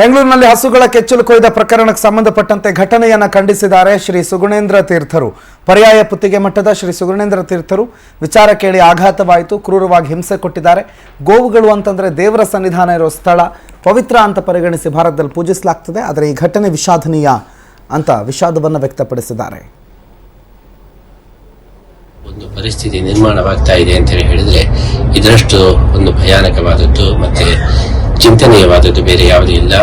ಬೆಂಗಳೂರಿನಲ್ಲಿ ಹಸುಗಳ ಕೆಚ್ಚಲು ಕೊಯ್ದ ಪ್ರಕರಣಕ್ಕೆ ಸಂಬಂಧಪಟ್ಟಂತೆ ಘಟನೆಯನ್ನು ಖಂಡಿಸಿದ್ದಾರೆ ಶ್ರೀ ಸುಗುಣೇಂದ್ರ ತೀರ್ಥರು. ಪರ್ಯಾಯ ಪುತ್ತಿಗೆ ಮಠದ ಶ್ರೀ ಸುಗುಣೇಂದ್ರ ತೀರ್ಥರು ವಿಚಾರ ಕೇಳಿ ಆಘಾತವಾಯಿತು, ಕ್ರೂರವಾಗಿ ಹಿಂಸೆ ಕೊಟ್ಟಿದ್ದಾರೆ. ಗೋವುಗಳು ಅಂತಂದ್ರೆ ದೇವರ ಸನ್ನಿಧಾನ ಇರೋ ಸ್ಥಳ, ಪವಿತ್ರ ಅಂತ ಪರಿಗಣಿಸಿ ಭಾರತದಲ್ಲಿ ಪೂಜಿಸಲಾಗ್ತದೆ. ಆದರೆ ಈ ಘಟನೆ ವಿಷಾದನೀಯ ಅಂತ ವಿಷಾದವನ್ನು ವ್ಯಕ್ತಪಡಿಸಿದ್ದಾರೆ. ಒಂದು ಪರಿಸ್ಥಿತಿ ನಿರ್ಮಾಣವಾಗ್ತಾ ಇದೆ ಅಂತ ಹೇಳಿದ್ರೆ ಇದರಷ್ಟು ಒಂದು ಭಯಾನಕವಾದದ್ದು ಮತ್ತೆ ಚಿಂತನೀಯವಾದದ್ದು ಬೇರೆ ಯಾವುದೂ ಇಲ್ಲ.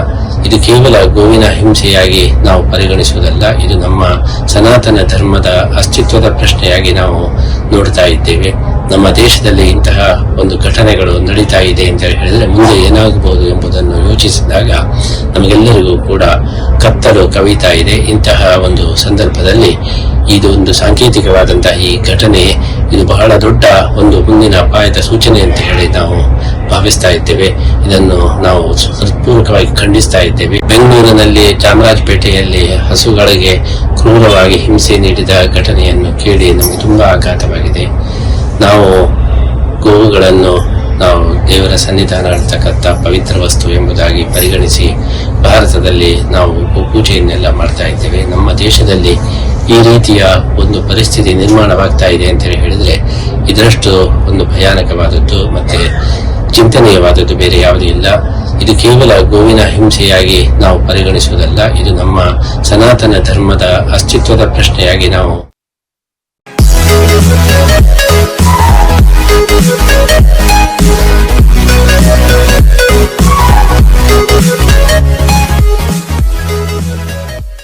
ಇದು ಕೇವಲ ಗೋವಿನ ಹಿಂಸೆಯಾಗಿ ನಾವು ಪರಿಗಣಿಸುವುದಲ್ಲ, ಇದು ನಮ್ಮ ಸನಾತನ ಧರ್ಮದ ಅಸ್ತಿತ್ವದ ಪ್ರಶ್ನೆಯಾಗಿ ನಾವು ನೋಡ್ತಾ ಇದ್ದೇವೆ. ನಮ್ಮ ದೇಶದಲ್ಲಿ ಇಂತಹ ಒಂದು ಘಟನೆಗಳು ನಡೀತಾ ಇದೆ ಅಂತ ಹೇಳಿದ್ರೆ ಮುಂದೆ ಏನಾಗಬಹುದು ಎಂಬುದನ್ನು ಯೋಚಿಸಿದಾಗ ನಮಗೆಲ್ಲರಿಗೂ ಕೂಡ ಕತ್ತಲು ಕವಿತಾ ಇದೆ. ಇಂತಹ ಒಂದು ಸಂದರ್ಭದಲ್ಲಿ ಇದು ಒಂದು ಸಾಂಕೇತಿಕವಾದಂತಹ ಈ ಘಟನೆ ಇದು ಬಹಳ ದೊಡ್ಡ ಒಂದು ಮುಂದಿನ ಅಪಾಯದ ಸೂಚನೆ ಅಂತ ಹೇಳಿ ನಾವು ಭಾವಿಸ್ತಾ ಇದ್ದೇವೆ. ಇದನ್ನು ನಾವು ಹೃತ್ಪೂರ್ವಕವಾಗಿ ಖಂಡಿಸ್ತಾ ಇದ್ದೇವೆ. ಬೆಂಗಳೂರಿನಲ್ಲಿ ಚಾಮರಾಜಪೇಟೆಯಲ್ಲಿ ಹಸುಗಳಿಗೆ ಕ್ರೂರವಾಗಿ ಹಿಂಸೆ ನೀಡಿದ ಘಟನೆಯನ್ನು ಕೇಳಿ ನಮಗೆ ತುಂಬಾ ಆಘಾತವಾಗಿದೆ. ನಾವು ಗೋವುಗಳನ್ನು ನಾವು ದೇವರ ಸನ್ನಿಧಾನ ಇರತಕ್ಕಂಥ ಪವಿತ್ರ ವಸ್ತು ಎಂಬುದಾಗಿ ಪರಿಗಣಿಸಿ ಭಾರತದಲ್ಲಿ ನಾವು ಗೋಪೂಜೆಯನ್ನೆಲ್ಲ ಮಾಡ್ತಾ ಇದ್ದೇವೆ. ನಮ್ಮ ದೇಶದಲ್ಲಿ ಈ ರೀತಿಯ ಒಂದು ಪರಿಸ್ಥಿತಿ ನಿರ್ಮಾಣವಾಗ್ತಾ ಇದೆ ಅಂತ ಹೇಳಿದ್ರೆ ಇದರಷ್ಟು ಒಂದು ಭಯಾನಕವಾದದ್ದು ಮತ್ತೆ ಚಿಂತನೀಯವಾದದ್ದು ಬೇರೆ ಯಾವುದೂ ಇಲ್ಲ. ಇದು ಕೇವಲ ಗೋವಿನ ಹಿಂಸೆಯಾಗಿ ನಾವು ಪರಿಗಣಿಸುವುದಲ್ಲ, ಇದು ನಮ್ಮ ಸನಾತನ ಧರ್ಮದ ಅಸ್ತಿತ್ವದ ಪ್ರಶ್ನೆಯಾಗಿ ನಾವು